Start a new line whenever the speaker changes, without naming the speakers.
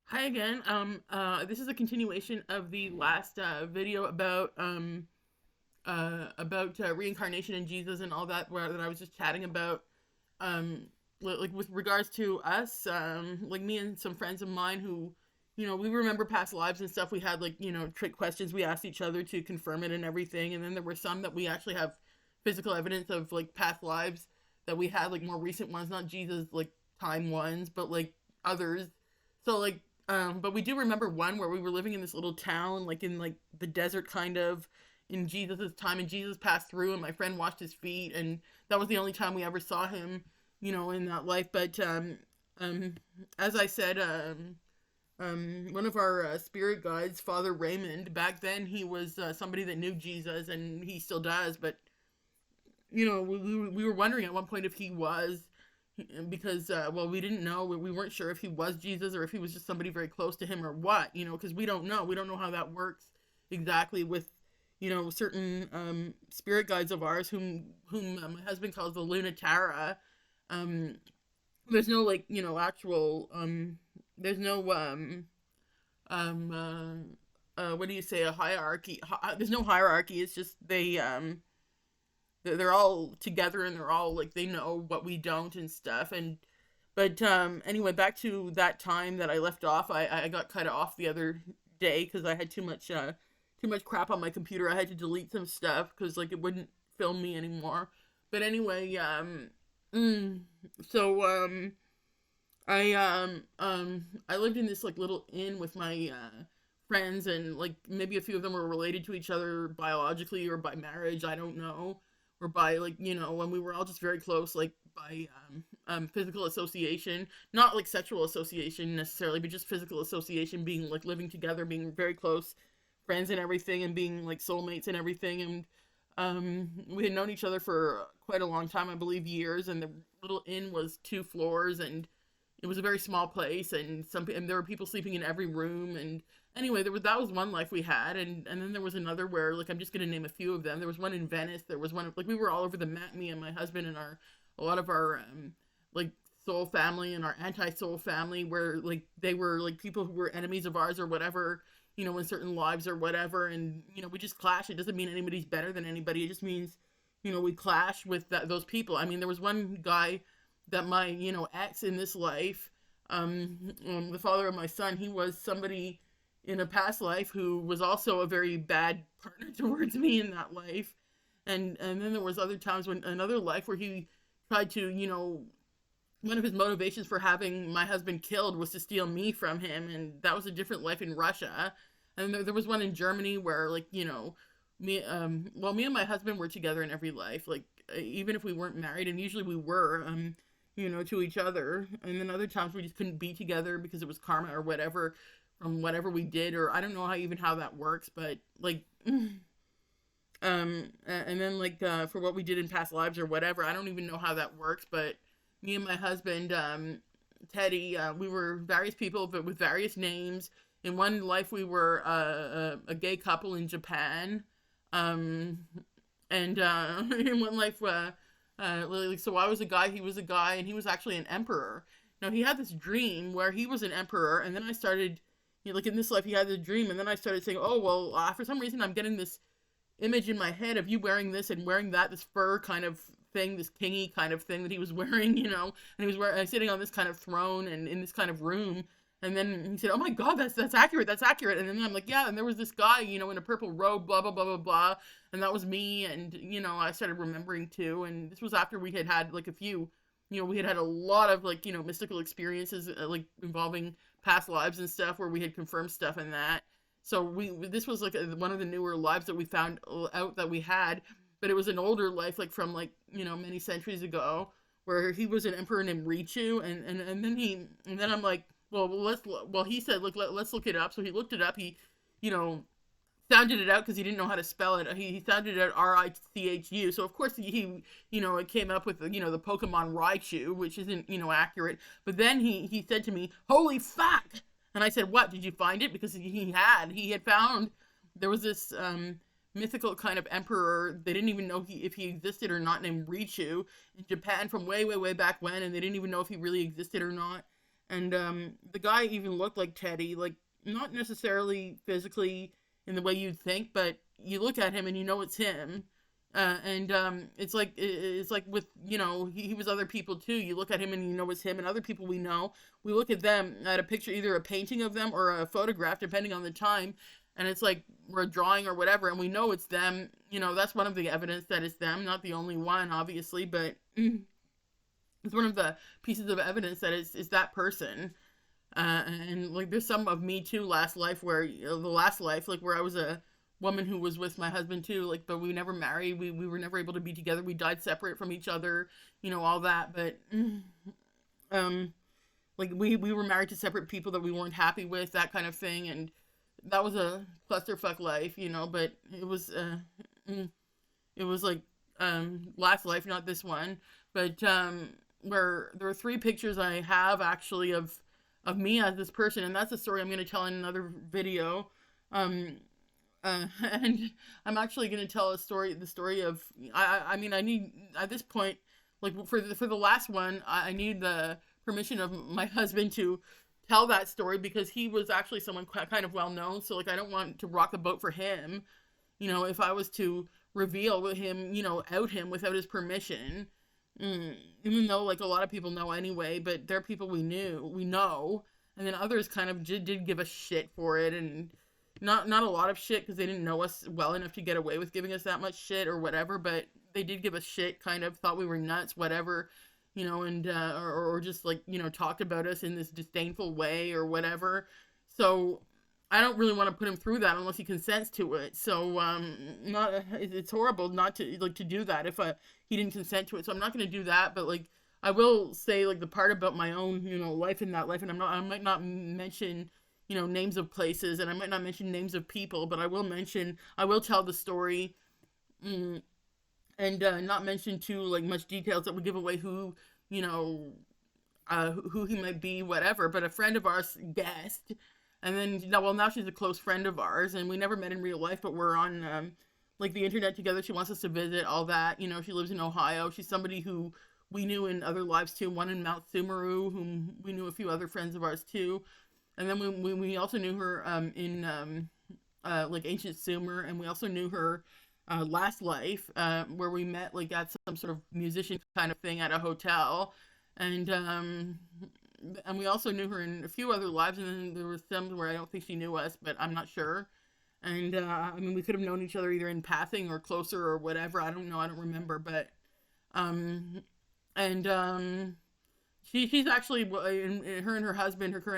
Hi again. This is a continuation of the last video about reincarnation and Jesus and all that, where that I was just chatting about. Like with regards to us, like me and some friends of mine who, we remember past lives and stuff. We had like trick questions we asked each other to confirm it and everything. And then there were some that we actually have physical evidence of, like past lives that we had, like more recent ones, not Jesus like time ones, but like others. So like but we do remember one where we were living in this little town, like in like the desert kind of, in Jesus's time, and Jesus passed through, and my friend washed his feet, and that was the only time we ever saw him, in that life. But um, as I said, one of our spirit guides, Father Raymond, back then he was somebody that knew Jesus, and he still does. But we were wondering at one point if he was, because well, we didn't know, we weren't sure if he was Jesus or if he was just somebody very close to him or what, because we don't know how that works exactly with certain spirit guides of ours whom my husband calls the Lunatara. um there's no, like, actual, there's no what do you say, a hierarchy. There's no hierarchy. It's just they're all together, and they're all like, they know what we don't and stuff. And but anyway, back to that time that I left off. I got cut off the other day because I had too much crap on my computer. I had to delete some stuff because, like, it wouldn't film me anymore. But anyway, mm, so I lived in this like little inn with my friends, and like maybe a few of them were related to each other biologically or by marriage, I don't know, or by, like, when we were all just very close, like by physical association, not like sexual association necessarily, but just physical association, being like living together, being very close friends and everything, and being like soulmates and everything. And we had known each other for quite a long time, I believe years. And the little inn was 2 floors, and it was a very small place, and there were people sleeping in every room. And anyway, that was one life we had. And then there was another where, like, I'm just gonna name a few of them. There was one in Venice. There was one, like, we were all over the map, me and my husband, and our a lot of our like soul family and our anti-soul family, where like they were like people who were enemies of ours or whatever, in certain lives or whatever. And we just clash. It doesn't mean anybody's better than anybody. It just means, we clash with those people. I mean, there was one guy that my ex in this life, the father of my son, he was somebody in a past life who was also a very bad partner towards me in that life. And then there was other times, when another life, where he tried to, one of his motivations for having my husband killed was to steal me from him. And that was a different life in Russia. And there was one in Germany where, like, me and my husband were together in every life, like, even if we weren't married, and usually we were, to each other. And then other times we just couldn't be together because it was karma or whatever, from whatever we did, or I don't know how that works. But like, and then, like, for what we did in past lives or whatever, I don't even know how that works. But me and my husband, Teddy, we were various people, but with various names. In one life, we were a gay couple in Japan. Um, and in one life, like, so I was a guy, he was a guy, and he was actually an emperor. Now, he had this dream where he was an emperor, and then I started, like, in this life, he had the dream, and then I started saying, oh, well, for some reason, I'm getting this image in my head of you wearing this and wearing that, this fur kind of thing, this kingy kind of thing that he was wearing, and he was sitting on this kind of throne and in this kind of room. And then he said, "Oh my God, that's accurate. That's accurate." And then I'm like, "Yeah." And there was this guy, in a purple robe, blah blah blah blah blah, and that was me. And I started remembering too. And this was after we had had like a few, we had had a lot of, like, mystical experiences, like involving past lives and stuff, where we had confirmed stuff and that. So this was like one of the newer lives that we found out that we had, but it was an older life, like from, like, many centuries ago, where he was an emperor named Richu. And then I'm like, well, he said, look, let's look it up. So he looked it up. He, you know, sounded it out because he didn't know how to spell it. He sounded it out Richu. So of course it came up with the Pokemon Raichu, which isn't accurate. But then he said to me, "Holy fuck!" And I said, "What? Did you find it?" Because he had found there was this mythical kind of emperor. They didn't even know if he existed or not, named Richu, in Japan from way way way back when, and they didn't even know if he really existed or not. And the guy even looked like Teddy, like not necessarily physically in the way you'd think, but you look at him and you know it's him. And it's like with, he was other people too. You look at him and you know it's him, and other people we know, we look at them at a picture, either a painting of them or a photograph, depending on the time, and it's like we're drawing or whatever, and we know it's them. That's one of the evidence that it's them. Not the only one, obviously, but it's one of the pieces of evidence that it's that person. And like there's some of me too, last life, where the last life, like where I was a woman who was with my husband too, like, but we never married, we were never able to be together, we died separate from each other, all that. But um like we were married to separate people that we weren't happy with, that kind of thing. And that was a clusterfuck life, but mm, it was like last life, not this one. But where there are three pictures I have actually of me as this person, and that's a story I'm going to tell in another video. um and I'm actually going to tell the story of, I mean, I need at this point, like for the last one, I need the permission of my husband to tell that story, because he was actually someone kind of well known. So like I don't want to rock the boat for him, if I was to reveal him, out him without his permission. Even though like a lot of people know anyway, but they're people we know, and then others kind of did give us shit for it. And not a lot of shit, because they didn't know us well enough to get away with giving us that much shit or whatever, but they did give us shit, kind of thought we were nuts, whatever, and or just like, talked about us in this disdainful way or whatever. So I don't really want to put him through that unless he consents to it. So not it's horrible not to like to do that if he didn't consent to it. So I'm not going to do that. But like I will say like the part about my own life in that life, and I might not mention names of places, and I might not mention names of people, but I will tell the story. mm, and not mention too like much details that would give away you know who he might be, whatever. But a friend of ours guessed, and then now she's a close friend of ours, and we never met in real life, but we're on like the internet together. She wants us to visit, all that. She lives in Ohio. She's somebody who we knew in other lives too. One in Mount Sumeru, whom we knew a few other friends of ours too, and then we also knew her in like ancient Sumer, and we also knew her last life, where we met like at some sort of musician kind of thing at a hotel. And we also knew her in a few other lives, and then there was some where I don't think she knew us, but I'm not sure. And I mean, we could have known each other either in passing or closer or whatever. I don't know. I don't remember. But um, and she's actually her and her husband, her current